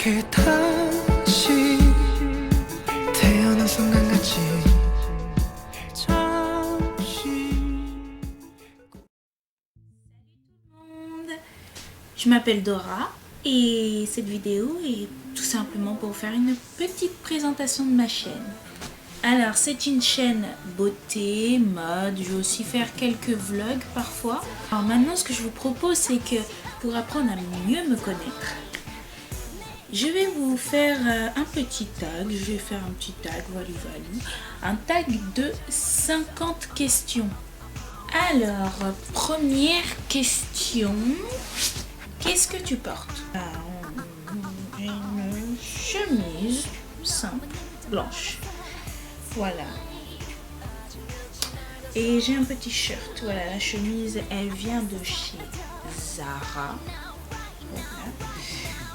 이렇게 다시 태어난 순간같이 Je m'appelle Dora et cette vidéo est tout simplement pour faire une petite présentation de ma chaîne. Alors c'est une chaîne beauté, mode, je vais aussi faire quelques vlogs parfois. Alors maintenant ce que je vous propose c'est que pour apprendre à mieux me connaître, je vais vous faire un petit tag, je vais faire un petit tag, un tag de 50 questions. Alors, première question, qu'est-ce que tu portes? Une chemise simple, blanche, voilà. Et j'ai un petit shirt, voilà, la chemise, elle vient de chez Zara, voilà.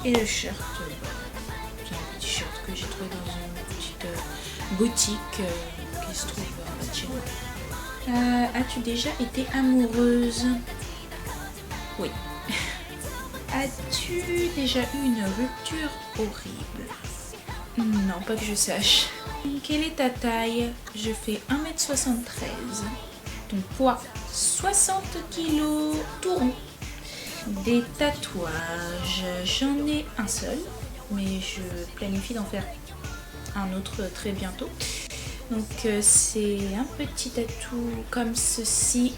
Et le shirt, c'est un petit shirt que j'ai trouvé dans une petite boutique qui se trouve en bas de chez moi. As-tu déjà été amoureuse? Oui. As-tu déjà eu une rupture horrible? Non, pas que je sache. Quelle est ta taille? Je fais 1m73. Ton poids? 60 kg tout rond. Des tatouages, j'en ai un seul, mais je planifie d'en faire un autre très bientôt. Donc c'est un petit tatou comme ceci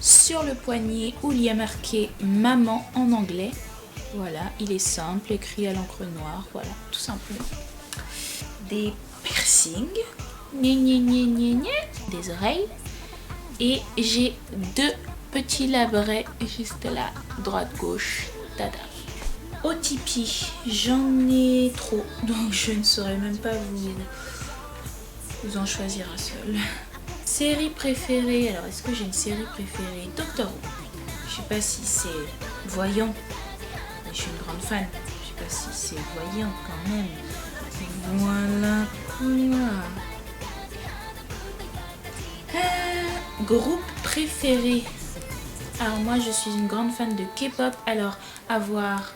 sur le poignet où il y a marqué maman en anglais. Voilà, il est simple, écrit à l'encre noire, voilà, tout simplement. Des piercings, des oreilles, et j'ai deux petits labrets juste là, droite-gauche, tada. Au Tipeee, j'en ai trop, donc je ne saurais même pas vous en choisir un seul. Série préférée, alors est-ce que j'ai une série préférée? Doctor Who. Je sais pas si c'est voyant, mais je suis une grande fan. Je sais pas si c'est voyant quand même. Voilà quoi. Groupe préféré. Alors moi je suis une grande fan de K-pop, alors avoir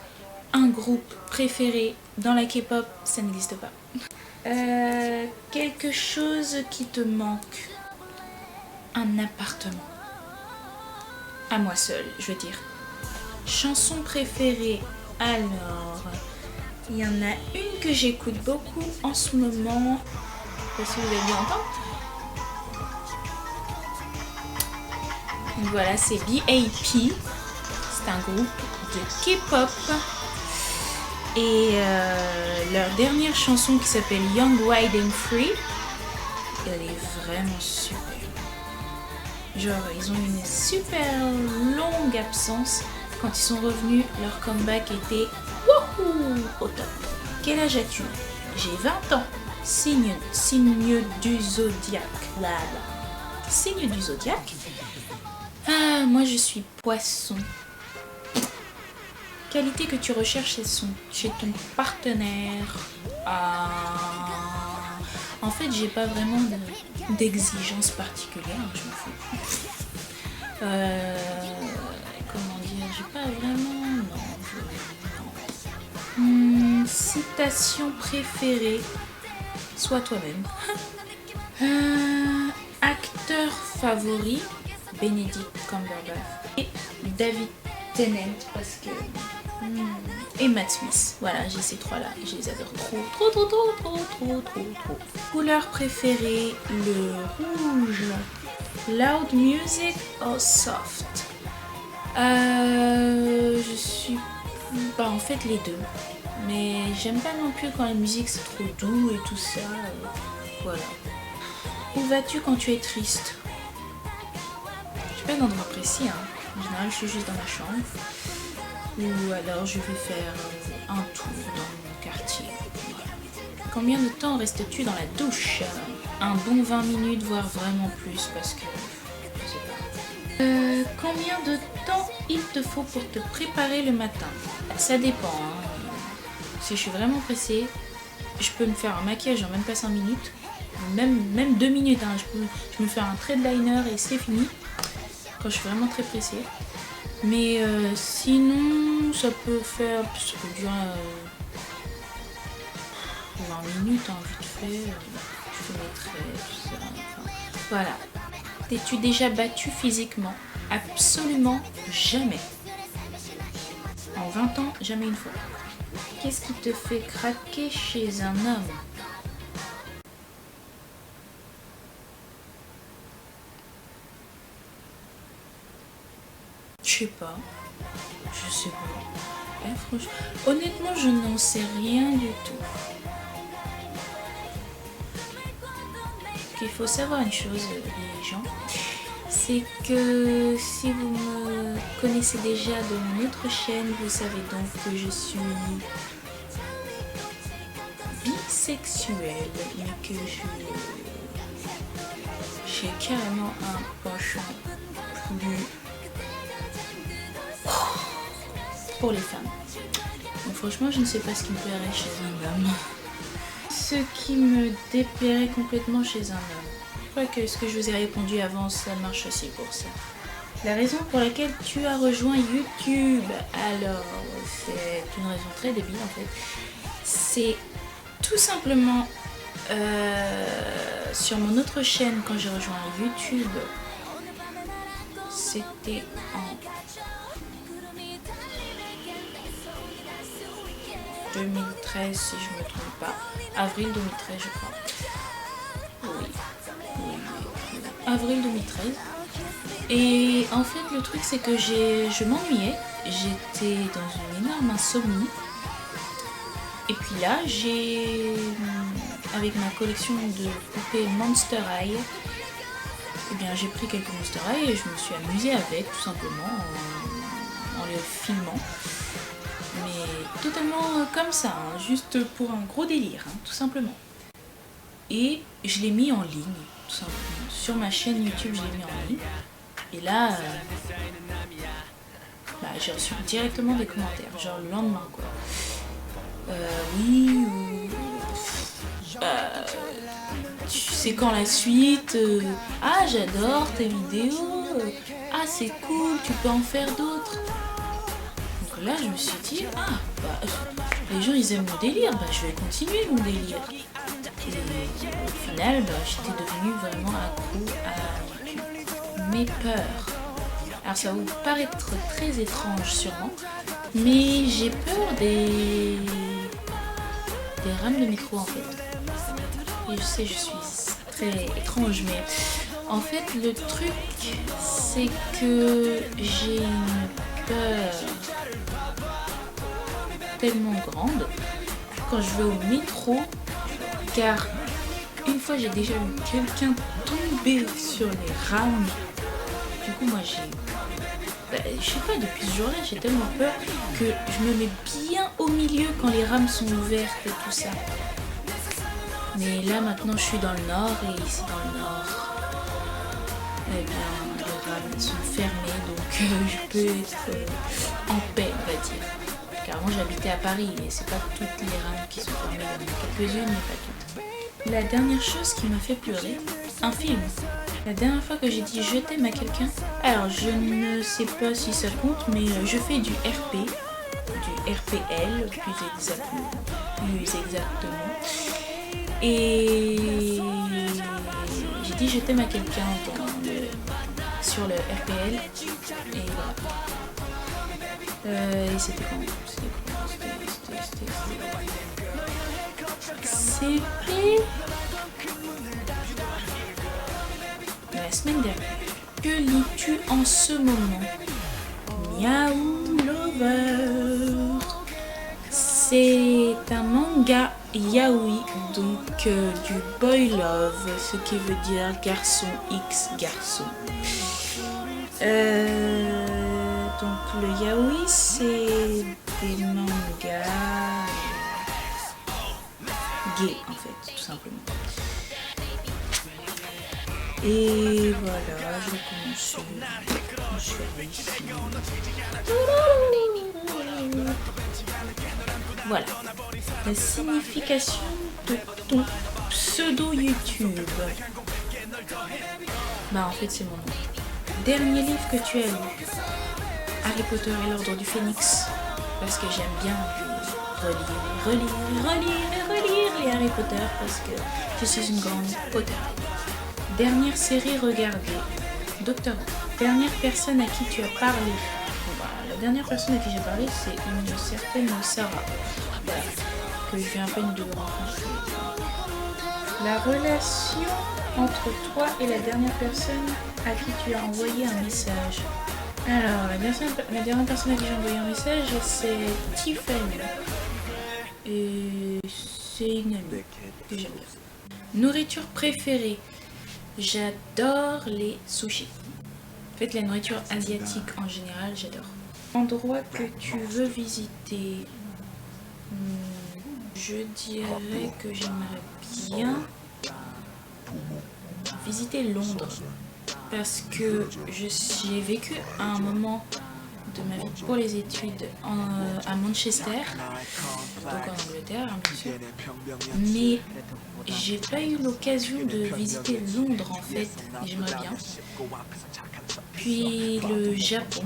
un groupe préféré dans la K-pop, ça n'existe pas. Quelque chose qui te manque. Un appartement. À moi seule, je veux dire. Chanson préférée. Alors, il y en a une que j'écoute beaucoup en ce moment. Je sais pas si vous avez bien entendu. Voilà, c'est BAP. C'est un groupe de K-pop. Et leur dernière chanson qui s'appelle Young, Wild and Free, elle est vraiment super. Genre, ils ont une super longue absence. Quand ils sont revenus, leur comeback était wouhou, au top. Quel âge as-tu? J'ai 20 ans. Signe du zodiaque. Signe du zodiaque. Ah, moi je suis poisson. Qualité que tu recherches chez ton partenaire. En fait, j'ai pas vraiment d'exigence particulière, je m'en fous. Comment dire, j'ai pas vraiment. Non. Citation préférée. Sois toi-même. Acteur favori. Benedict Cumberbatch. Et David Tennant parce que. Et Matt Smith, voilà, j'ai ces trois là, je les adore trop. Couleur préférée, le rouge. Loud music or soft? Je suis en fait les deux, mais j'aime pas non plus quand la musique c'est trop doux et tout ça, voilà. Où vas-tu quand tu es triste? Je suis pas d'endroit précis, hein. En général je suis juste dans ma chambre. Ou alors je vais faire un tour dans mon quartier. Voilà. Combien de temps restes-tu dans la douche? Un bon 20 minutes, voire vraiment plus, parce que je sais pas. Combien de temps il te faut pour te préparer le matin? Ça dépend. Hein. Si je suis vraiment pressée, je peux me faire un maquillage en même pas 5 minutes. Même 2 minutes. Hein. Je me fais un trait de liner et c'est fini. Quand je suis vraiment très pressée. Mais sinon, ça peut durer minutes, hein, vite fait, je fais mes traits, tout ça. Enfin, voilà. T'es-tu déjà battu physiquement? Absolument jamais. En 20 ans, jamais une fois. Qu'est-ce qui te fait craquer chez un homme? Je sais pas. Je sais pas. Franchement, honnêtement, je n'en sais rien du tout. Il faut savoir une chose, les gens, c'est que si vous me connaissez déjà de mon autre chaîne, vous savez donc que je suis bisexuelle, mais que j'ai carrément un penchant plus pour les femmes. Donc franchement, je ne sais pas ce qui me plairait chez un homme. Ce qui me déplairait complètement chez un homme. Quoique ce que je vous ai répondu avant, ça marche aussi pour ça. La raison pour laquelle tu as rejoint YouTube, alors c'est une raison très débile en fait. C'est tout simplement sur mon autre chaîne quand j'ai rejoint YouTube, c'était en 2013 si je me trompe pas, avril 2013 je crois. Oui. Avril 2013. Et en fait le truc c'est que je m'ennuyais, j'étais dans une énorme insomnie. Et puis là avec ma collection de poupées Monster High, eh bien j'ai pris quelques Monster High et je me suis amusée avec tout simplement en les filmant. Mais totalement comme ça, hein, juste pour un gros délire, hein, tout simplement. Et je l'ai mis en ligne, tout simplement. Sur ma chaîne YouTube, je l'ai mis en ligne. Et là, j'ai reçu directement des commentaires, genre le lendemain, quoi. Oui, tu sais quand la suite, ah j'adore tes vidéos, ah c'est cool, tu peux en faire d'autres. Donc là je me suis dit, les gens ils aiment mon délire, je vais continuer mon délire. Et au final j'étais devenue vraiment accro à YouTube. Mes peurs. Alors ça va vous paraître très étrange sûrement, mais j'ai peur des rames de métro en fait. Et je sais, je suis très étrange, mais en fait le truc c'est que j'ai une peur tellement grande quand je vais au métro, car une fois j'ai déjà vu quelqu'un tomber sur les rames. Du coup moi je sais pas, depuis ce jour-là j'ai tellement peur que je me mets bien au milieu quand les rames sont ouvertes et tout ça. Mais là maintenant je suis dans le nord et ici dans le nord, eh bien les rames sont fermées, donc je peux être en paix on va dire. Car avant j'habitais à Paris et c'est pas toutes les rames qui sont fermées, il y en a quelques-unes mais pas toutes. La dernière chose qui m'a fait pleurer, un film. La dernière fois que j'ai dit je t'aime à quelqu'un, alors je ne sais pas si ça compte, mais je fais du RP, du RPL plus exactement. Et j'ai dit je t'aime à quelqu'un sur le RPL. Et voilà. Et c'était quand? C'était la semaine dernière. Que lis-tu en ce moment? Miaou Lover. C'est un manga yaoi, donc du boy love, ce qui veut dire garçon x garçon. Donc le yaoi c'est des mangas gays en fait, tout simplement. Et voilà, je commence ici. Voilà, la signification de ton pseudo YouTube. En fait c'est mon nom. Dernier livre que tu as lu? Harry Potter et l'Ordre du Phénix. Parce que j'aime bien relire et Harry Potter parce que je suis une grande Potter. Dernière série regardée, Doctor Who. Dernière personne à qui tu as parlé. Bon, bah, la dernière personne à qui j'ai parlé, c'est une certaine Sarah, voilà, que je viens à peine de rencontrer. La relation entre toi et la dernière personne à qui tu as envoyé un message. Alors, la dernière personne à qui j'ai envoyé un message, c'est Tiffany. Et c'est une amie que j'aime bien. Nourriture préférée. J'adore les sushis. En fait, la nourriture asiatique en général, j'adore. Endroit que tu veux visiter. Je dirais que j'aimerais bien visiter Londres. Parce que j'ai vécu un moment de ma vie pour les études à Manchester, donc en Angleterre, hein, bien sûr. Mais j'ai pas eu l'occasion de visiter Londres en fait, et j'aimerais bien. Puis le Japon,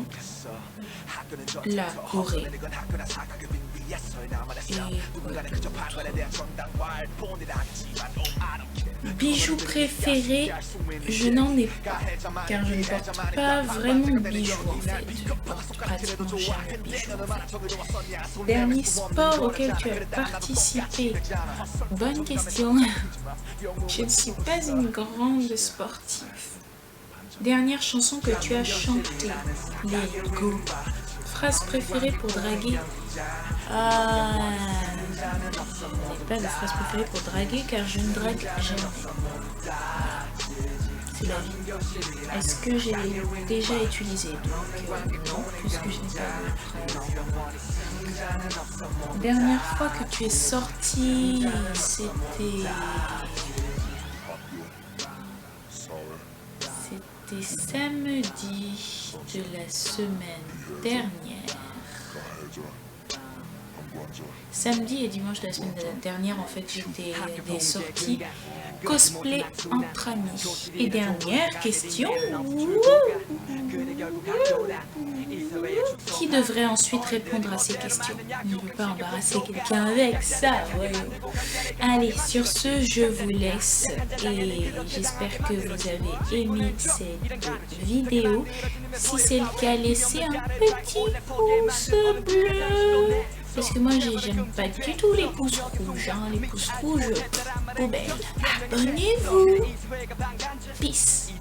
la Corée. Bijoux préférés, je n'en ai pas, car je ne porte pas vraiment de bijoux en fait. Je porte pratiquement jamais de bijoux en fait. Dernier sport auquel tu as participé? Bonne question. Je ne suis pas une grande sportive. Dernière chanson que tu as chantée? Let Go. Phrase préférée pour draguer? Je n'ai pas de phrase préférée pour draguer car je ne drague jamais. C'est la vie. Est-ce que j'ai déjà utilisé? Donc non, puisque je n'ai pas de. Dernière fois que tu es sorti, c'était samedi de la semaine dernière. Samedi et dimanche de la semaine dernière, en fait, j'étais des sorties cosplay entre amis. Et dernière question. Qui devrait ensuite répondre à ces questions? On ne peut pas embarrasser quelqu'un avec ça. Ouais. Allez, sur ce, je vous laisse et j'espère que vous avez aimé cette vidéo. Si c'est le cas, laissez un petit pouce bleu. Parce que moi, j'aime pas du tout les pouces rouges. Hein. Les pouces rouges, poubelle. Abonnez-vous. Peace.